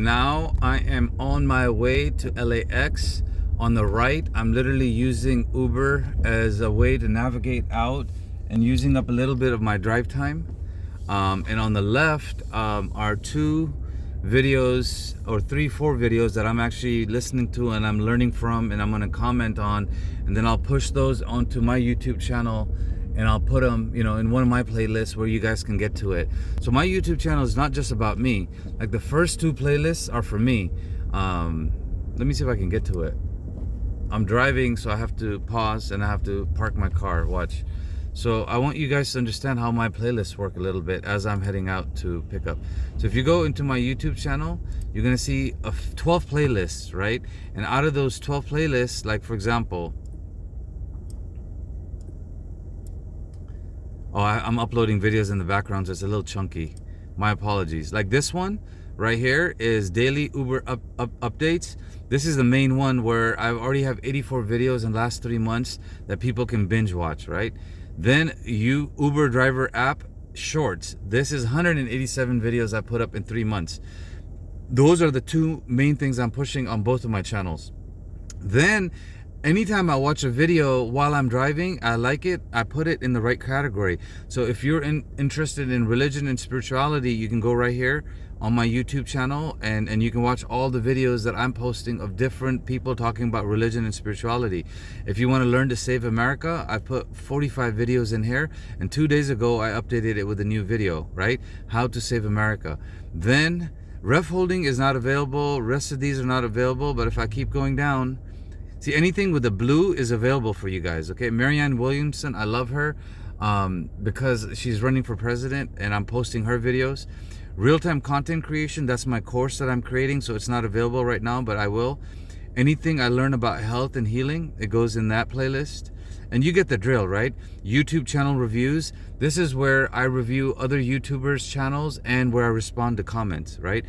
now I am on my way to LAX. On the right, I'm literally using Uber as a way to navigate out and using up a little bit of my drive time. And on the left are two videos or four videos that I'm actually listening to and I'm learning from and I'm going to comment on, and then I'll push those onto my YouTube channel and I'll put them, in one of my playlists where you guys can get to it. So my YouTube channel is not just about me. Like the first two playlists are for me. Let me see if I can get to it. I'm driving, so I have to pause and I have to park my car. Watch. So I want you guys to understand how my playlists work a little bit as I'm heading out to pick up. So if you go into my YouTube channel, you're gonna see 12 playlists, right? And out of those 12 playlists, like for example, I'm uploading videos in the background, so it's a little chunky. My apologies. Like this one right here is daily Uber updates. This is the main one where I already have 84 videos in the last 3 months that people can binge watch, right? Then Uber driver app shorts. This is 187 videos I put up in 3 months. Those are the two main things I'm pushing on both of my channels. Then anytime I watch a video while I'm driving, I like it, I put it in the right category. So if you're interested in religion and spirituality, you can go right here on my YouTube channel and you can watch all the videos that I'm posting of different people talking about religion and spirituality. If you want to learn to save America, I put 45 videos in here, and 2 days ago I updated it with a new video, right? How to save America. Then ref holding is not available, rest of these are not available, but if I keep going down, see, anything with the blue is available for you guys, okay? Marianne Williamson, I love her because she's running for president and I'm posting her videos. Real-time content creation, that's my course that I'm creating, so it's not available right now, but I will. Anything I learn about health and healing, it goes in that playlist. And you get the drill, right? YouTube channel reviews. This is where I review other YouTubers' channels and where I respond to comments, right?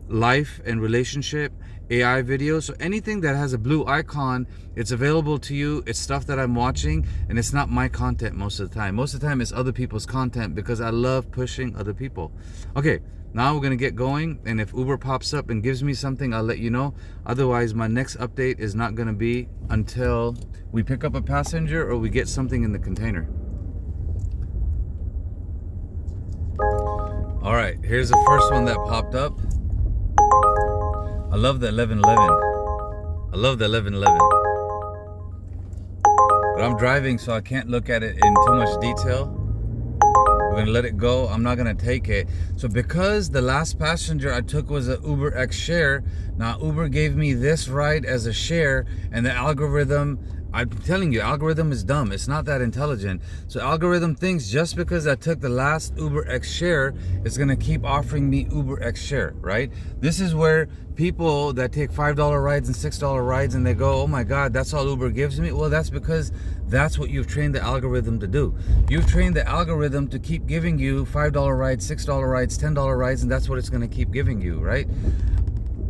Life and relationship, AI videos. So anything that has a blue icon, it's available to you. It's stuff that I'm watching, and it's not my content most of the time. Most of the time it's other people's content because I love pushing other people. Okay, now we're gonna get going, and if Uber pops up and gives me something, I'll let you know. Otherwise, my next update is not gonna be until we pick up a passenger or we get something in the container. All right, here's the first one that popped up. I love the 1111. I love the 1111. But I'm driving, so I can't look at it in too much detail. We're gonna let it go. I'm not gonna take it. So because the last passenger I took was a UberXshare, now Uber gave me this ride as a share, and the algorithm, I'm telling you, algorithm is dumb. It's not that intelligent. So algorithm thinks just because I took the last UberXshare, it's gonna keep offering me UberXshare, right? This is where people that take $5 rides and $6 rides and they go, oh my God, that's all Uber gives me. Well, that's because that's what you've trained the algorithm to do. You've trained the algorithm to keep giving you $5 rides, $6 rides, $10 rides, and that's what it's gonna keep giving you, right?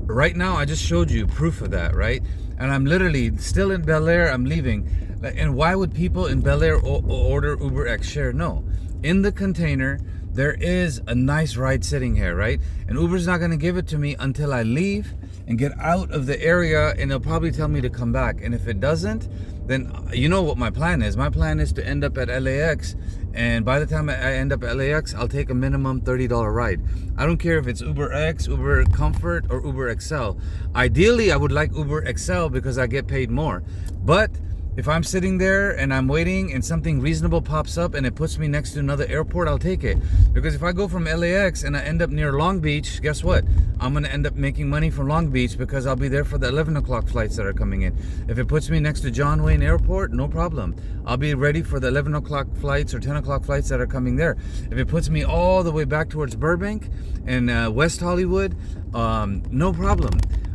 Right now, I just showed you proof of that, right? And I'm literally still in Bel Air, I'm leaving. And why would people in Bel Air order UberXshare? No, in the container, there is a nice ride sitting here, right? And Uber's not gonna give it to me until I leave and get out of the area, and they'll probably tell me to come back. And if it doesn't, then you know what my plan is. My plan is to end up at LAX, and by the time I end up at LAX, I'll take a minimum $30 ride. I don't care if it's UberX, Uber Comfort, or Uber XL. Ideally, I would like Uber XL because I get paid more. But if I'm sitting there and I'm waiting and something reasonable pops up and it puts me next to another airport, I'll take it. Because if I go from LAX and I end up near Long Beach, guess what? I'm gonna end up making money from Long Beach because I'll be there for the 11 o'clock flights that are coming in. If it puts me next to John Wayne Airport, no problem. I'll be ready for the 11 o'clock flights or 10 o'clock flights that are coming there. If it puts me all the way back towards Burbank and West Hollywood, no problem.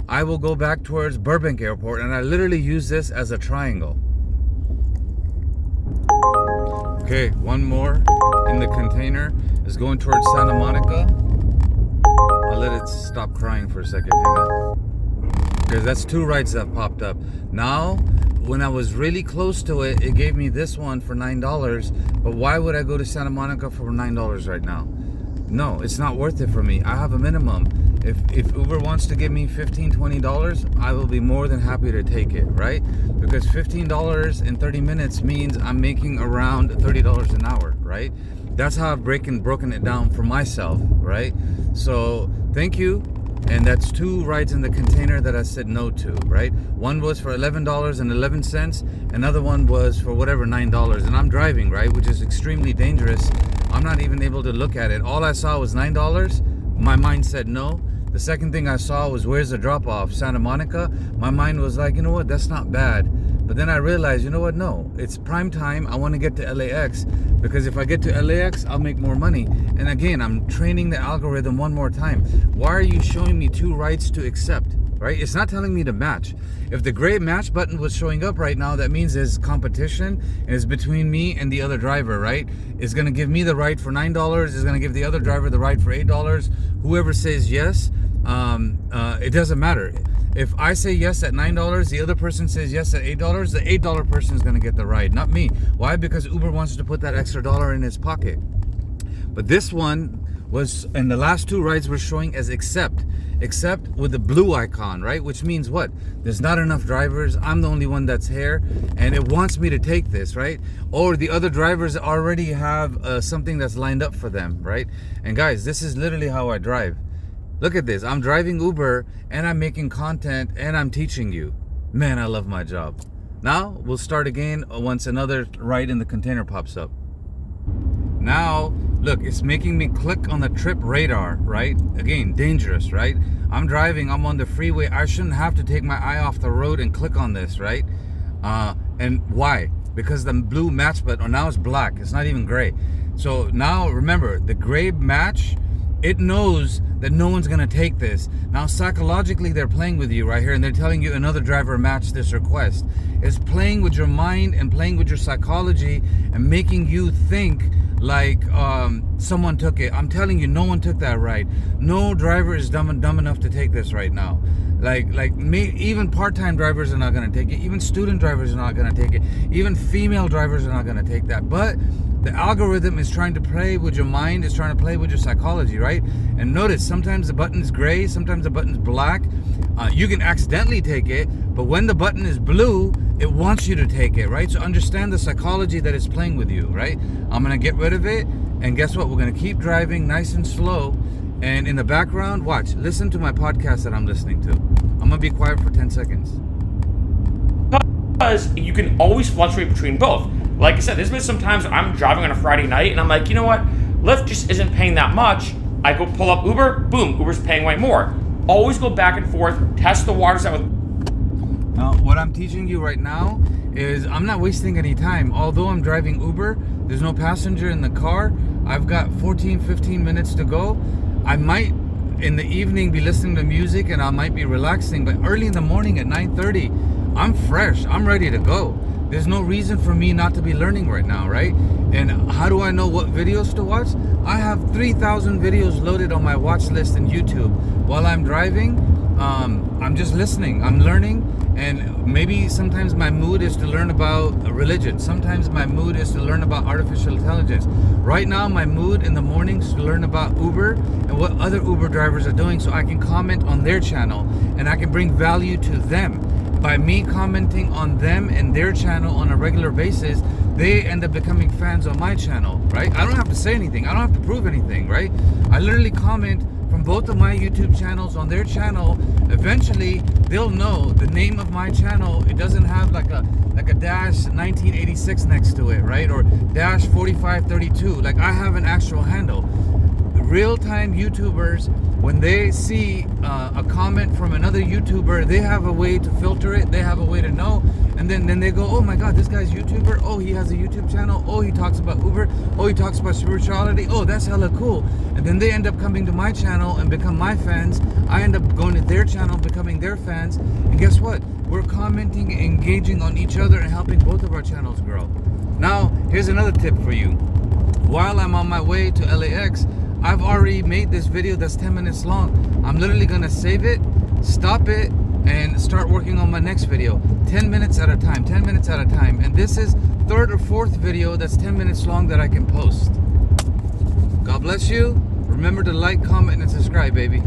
I will go back towards Burbank Airport, and I literally use this as a triangle. Okay, one more in the container is going towards Santa Monica. I'll let it stop crying for a second. Hang on. Because that's two rides that popped up. Now, when I was really close to it, it gave me this one for $9. But why would I go to Santa Monica for $9 right now? No, it's not worth it for me. I have a minimum. If Uber wants to give me $15-$20, I will be more than happy to take it, right? Because $15 in 30 minutes means I'm making around $30 an hour, right? That's how I've broken it down for myself, right? So thank you. And that's 2 rides in the container that I said no to, right? One was for $11.11. Another one was for whatever, $9. And I'm driving, right? Which is extremely dangerous. I'm not even able to look at it. All I saw was $9. My mind said no. The second thing I saw was, where's the drop off? Santa Monica. My mind was like, you know what? That's not bad. But then I realized, you know what? No, it's prime time. I want to get to LAX, because if I get to LAX, I'll make more money. And again, I'm training the algorithm one more time. Why are you showing me 2 rights to accept, right? It's not telling me to match. If the gray match button was showing up right now, that means there's competition and it's between me and the other driver, right? It's going to give me the right for $9. It's going to give the other driver the right for $8. Whoever says yes, it doesn't matter. If I say yes at $9, the other person says yes at $8, the $8 person is going to get the ride, not me. Why? Because Uber wants to put that extra dollar in his pocket. But this one was, and the last 2 rides were showing as accept with the blue icon, right? Which means what? There's not enough drivers. I'm the only one that's here, and it wants me to take this, right? Or the other drivers already have something that's lined up for them, right? And guys, this is literally how I drive. Look at this. I'm driving Uber and I'm making content and I'm teaching you. Man, I love my job. Now we'll start again once another ride in the container pops up. Now, look, it's making me click on the trip radar, right? Again, dangerous, right? I'm driving, I'm on the freeway. I shouldn't have to take my eye off the road and click on this, right? And why? Because the blue match button, or now it's black. It's not even gray. So now remember, the gray match, it knows that no one's gonna take this. Now psychologically they're playing with you right here, and they're telling you another driver matched this request. It's playing with your mind and playing with your psychology and making you think like someone took it. I'm telling you, no one took that ride. No driver is dumb enough to take this right now. Even part-time drivers are not gonna take it. Even student drivers are not gonna take it. Even female drivers are not gonna take that. But the algorithm is trying to play with your mind, it's trying to play with your psychology, right? And notice, sometimes the button's gray, sometimes the button's black. You can accidentally take it, but when the button is blue, it wants you to take it, right? So understand the psychology that it's playing with you, right? I'm gonna get rid of it, and guess what? We're gonna keep driving nice and slow, and in the background, watch, listen to my podcast that I'm listening to. I'm gonna be quiet for 10 seconds. Because you can always fluctuate between both. Like I said, there's been some times where I'm driving on a Friday night and I'm like, you know what? Lyft just isn't paying that much. I go pull up Uber, boom, Uber's paying way more. Always go back and forth, test the waters out with. Now, what I'm teaching you right now is I'm not wasting any time. Although I'm driving Uber, there's no passenger in the car. I've got 15 minutes to go. I might in the evening be listening to music and I might be relaxing, but early in the morning at 9:30, I'm fresh, I'm ready to go. There's no reason for me not to be learning right now, right? And how do I know what videos to watch? I have 3,000 videos loaded on my watch list in YouTube. While I'm driving, I'm just listening, I'm learning, and maybe sometimes my mood is to learn about religion. Sometimes my mood is to learn about artificial intelligence. Right now, my mood in the mornings is to learn about Uber and what other Uber drivers are doing, so I can comment on their channel and I can bring value to them. By me commenting on them and their channel on a regular basis, they end up becoming fans on my channel, right? I don't have to say anything. I don't have to prove anything, right? I literally comment from both of my YouTube channels on their channel. Eventually, they'll know the name of my channel. It doesn't have like a dash 1986 next to it, right? Or dash 4532. Like, I have an actual handle. Real-time YouTubers, when they see a comment from another YouTuber, they have a way to filter it, they have a way to know, and then they go, oh my god, this guy's YouTuber, oh, he has a YouTube channel, oh, he talks about Uber, oh, he talks about spirituality, oh, that's hella cool. And then they end up coming to my channel and become my fans. I end up going to their channel, becoming their fans, and guess what? We're commenting, engaging on each other, and helping both of our channels grow. Now, here's another tip for you. While I'm on my way to LAX, I've already made this video that's 10 minutes long. I'm literally gonna save it, stop it, and start working on my next video. 10 minutes at a time, 10 minutes at a time. And this is third or fourth video that's 10 minutes long that I can post. God bless you. Remember to like, comment, and subscribe, baby.